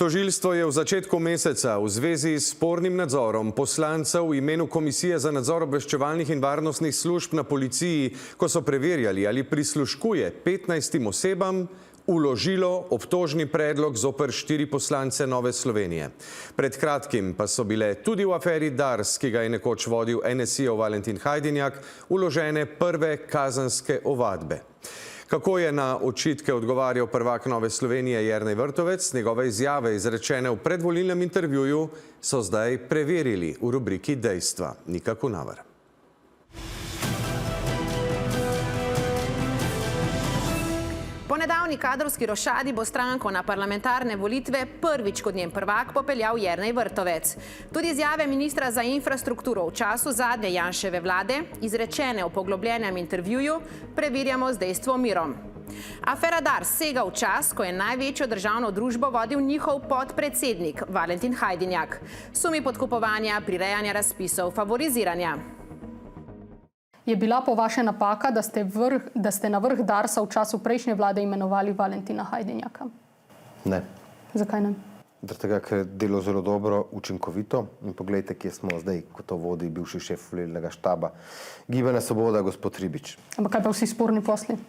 Tožilstvo je v začetku meseca v zvezi s spornim nadzorom poslancev v imenu Komisije za nadzor obveščevalnih in varnostnih služb na policiji, ko so preverjali, ali prisluškuje 15 osebam, vložilo obtožni predlog zoper 4 poslance Nove Slovenije. Pred kratkim pa so bile tudi v aferi Dars, ki ga je nekoč vodil NSI-ov Valentin Hajdinjak, vložene prve kazenske ovadbe. Kako je na očitke odgovarjal prvak Nove Slovenije Jernej Vrtovec, njegove izjave izrečene v predvolilnem intervjuju so zdaj preverili v rubriki Dejstva. Nika Kunavar. Po nedavni kadrovski rošadi bo stranko na parlamentarne volitve prvič kot njen prvak popeljal Jernej Vrtovec. Tudi izjave ministra za infrastrukturo v času zadnje Janševe vlade, izrečene v poglobljenem intervjuju, preverjamo z dejstvom mirom. Afera Dars sega v čas, ko je največjo državno družbo vodil njihov podpredsednik Valentin Hajdinjak. Sumi podkupovanja, prirejanja razpisov, favoriziranja. Je bila po vaše napaka, da ste na vrh Darsa v času prejšnje vlade imenovali Valentina Hajdinjaka? Ne. Zakaj ne? Zaradi tega, ker je delo zelo dobro, učinkovito. In poglejte, kje smo zdaj, ko to vodi bivši šef volilnega štaba Gibanja Svoboda, gospod Ribič. Ampak kaj pa vsi sporni posli?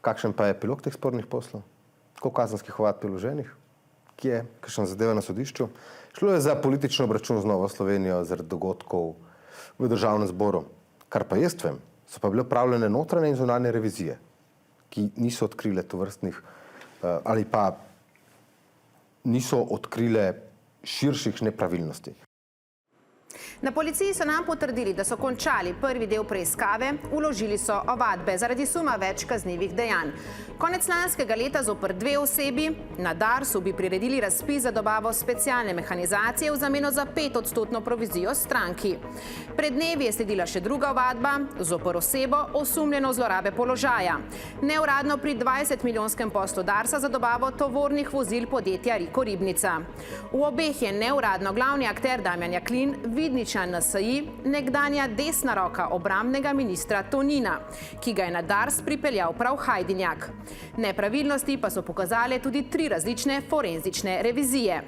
Kakšen pa je epilog teh spornih poslov? Koliko kazenskih ovadb je vloženih? Kje je? Kakšna zadeva na sodišču? Šlo je za politični obračun z Novo Slovenijo zaradi dogodkov v državnem zboru. Kar pa jaz vem, so pa bile opravljene notranje in zunanje revizije, ki niso odkrile tovrstnih ali pa niso odkrile širših nepravilnosti. Na policiji so nam potrdili, da so končali prvi del preiskave, vložili so ovadbe zaradi suma več kaznivih dejanj. Konec lanskega leta zoper 2 osebi, na Darsu bi priredili razpis za dobavo specialne mehanizacije v zameno za 5% provizijo stranki. Pred dnevi je sledila še druga ovadba zoper osebo osumljeno zlorabe položaja. Neuradno pri 20-milijonskem poslu Darsa za dobavo tovornih vozil podjetja Riko Ribnica. V obeh je neuradno glavni akter Damjan Jaklin, vidni član NSI, nekdanja desna roka obrambnega ministra Tonina, ki ga je na Dars pripeljal prav Hajdinjak. Nepravilnosti pa so pokazale tudi 3 različne forenzične revizije.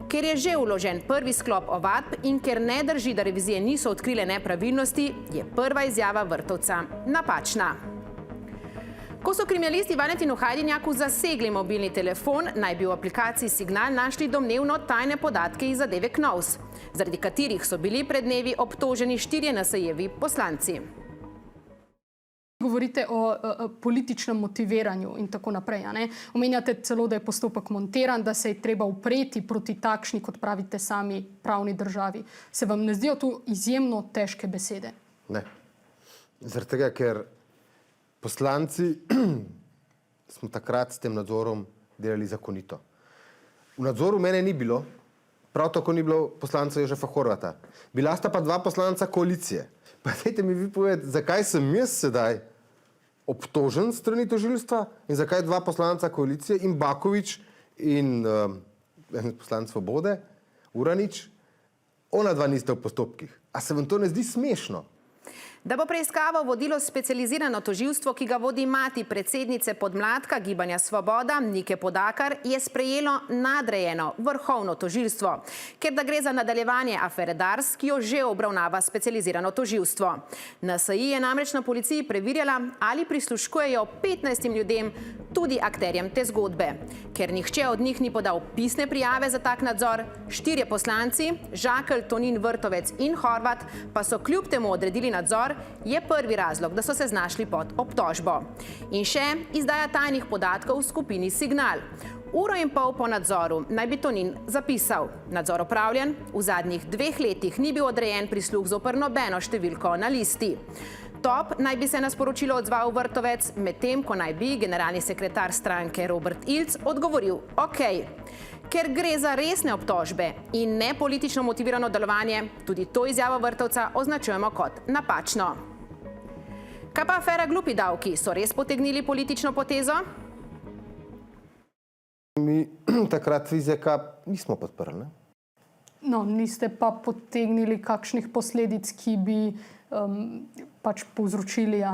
Ker je že vložen prvi sklop ovadb in ker ne drži, da revizije niso odkrile nepravilnosti, je prva izjava Vrtovca napačna. Ko so kriminalisti Valentinu Hajdinjaku zasegli mobilni telefon, naj bi v aplikaciji Signal našli domnevno tajne podatke iz zadeve KNOVS, zaradi katerih so bili pred dnevi obtoženi 4 NSI-jevi poslanci. Govorite o političnem motiviranju in tako naprej. Omenjate celo, da je postopek montiran, da se je treba upreti proti takšni, kot pravite sami, pravni državi. Se vam ne zdijo tu izjemno težke besede? Ne. Zaradi tega, ker poslanci smo takrat s tem nadzorom delali zakonito. V nadzoru mene ni bilo, prav tako ni bilo poslanca Jožefa Horvata. Bila sta pa 2 poslanca koalicije. Pa dajte mi vi povedati, zakaj sem jaz sedaj obtožen strani tožilstva in zakaj 2 poslanca koalicije in Bakovič in poslanec Svobode, Uranič, ona 2 niste v postopkih. A se vam to ne zdi smešno? Da bo preiskavo vodilo specializirano tožilstvo, ki ga vodi mati predsednice podmladka Gibanja Svoboda, Nike Podakar, je sprejelo nadrejeno vrhovno tožilstvo, ker da gre za nadaljevanje afere Dars, ki jo že obravnava specializirano tožilstvo. NSI je namreč na policiji preverjala, ali prisluškujejo 15 ljudem, tudi akterjem te zgodbe. Ker nihče od njih ni podal pisne prijave za tak nadzor, 4 poslanci, Žakelj, Tonin, Vrtovec in Horvat, pa so kljub temu odredili nadzor, je prvi razlog, da so se znašli pod obtožbo. In še izdaja tajnih podatkov v skupini Signal. 1,5 ure po nadzoru naj bi Tonin zapisal: nadzor opravljen, v zadnjih 2 letih ni bil odrejen prisluh zoper nobeno številko na listi. Top naj bi se na sporočilo odzval Vrtovec, medtem ko naj bi generalni sekretar stranke Robert Ilc odgovoril: OK. Ker gre za resne obtožbe in ne politično motivirano delovanje, tudi to izjavo Vrtovca označujemo kot napačno. Kaj pa afera glupi davki? So res potegnili politično potezo? Mi takrat Vizjaka nismo podprli, ne? No, niste pa potegnili kakšnih posledic, ki bi pač povzročili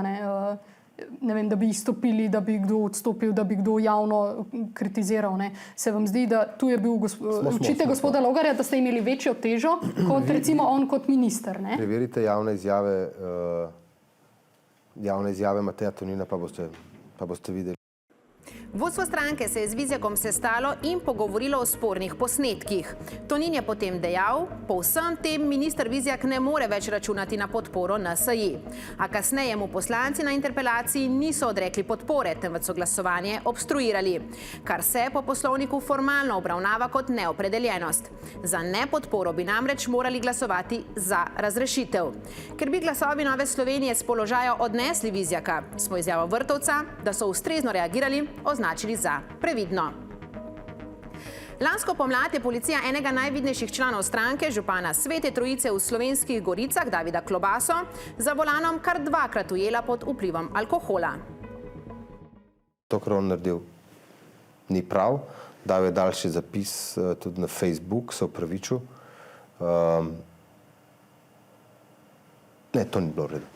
ne vem, da bi izstopili, da bi kdo odstopil, da bi kdo javno kritiziral. Ne. Se vam zdi, da tu je bil očitek gospoda Logarja, da ste imeli večjo težo kot recimo on kot minister? Ne? Preverite javne izjave Mateja Tonina, pa boste videli. Vodstvo stranke se je z Vizjakom sestalo in pogovorilo o spornih posnetkih. Tonin je potem dejal, po vsem tem minister Vizjak ne more več računati na podporo NSI. A kasneje mu poslanci na interpelaciji niso odrekli podpore, temveč so glasovanje obstruirali, kar se po poslovniku formalno obravnava kot neopredeljenost. Za nepodporo bi namreč morali glasovati za razrešitev. Ker bi glasovi Nove Slovenije s položaja odnesli Vizjaka, smo izjavo Vrtovca, da so ustrezno reagirali, označili za previdno. Lansko pomlad je policija enega najvidnejših članov stranke, župana Svete Trojice v Slovenskih Goricah, Davida Klobaso, za volanom kar dvakrat ujela pod vplivom alkohola. To, kar on naredil, ni prav. Dal je daljši zapis tudi na Facebook, se opravičil. Ne, to ni bilo v redu.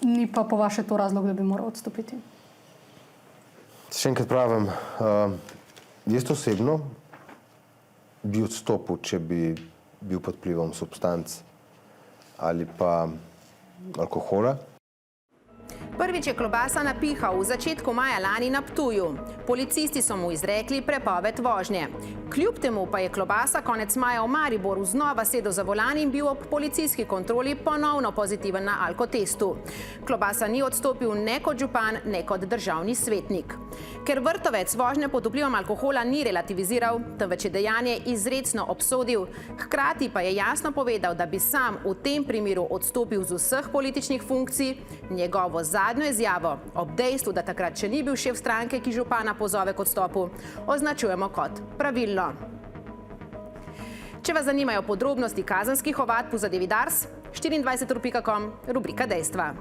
Ni pa po vaše to razlog, da bi moral odstopiti? Še enkrat pravim, jaz osebno bi odstopil, če bi bil pod vplivom substanc ali pa alkohola. Prvič je Klobasa napihal v začetku maja lani na Ptuju. Policisti so mu izrekli prepoved vožnje. Kljub temu pa je Klobasa konec maja v Mariboru znova sedel za volan in bil ob policijski kontroli ponovno pozitiven na alkotestu. Klobasa ni odstopil ne kot župan, ne kot državni svetnik. Ker Vrtovec vožnje pod vplivom alkohola ni relativiziral, temveč je dejanje izrecno obsodil, hkrati pa je jasno povedal, da bi sam v tem primeru odstopil z vseh političnih funkcij, njegovo zadnjo izjavo ob dejstvu, da takrat še ni bil šef stranke, ki župana pozove k odstopu, označujemo kot pravilno. Če vas zanimajo podrobnosti kazenskih ovadb v zadevi Dars, 24ur.com, rubrika Dejstva.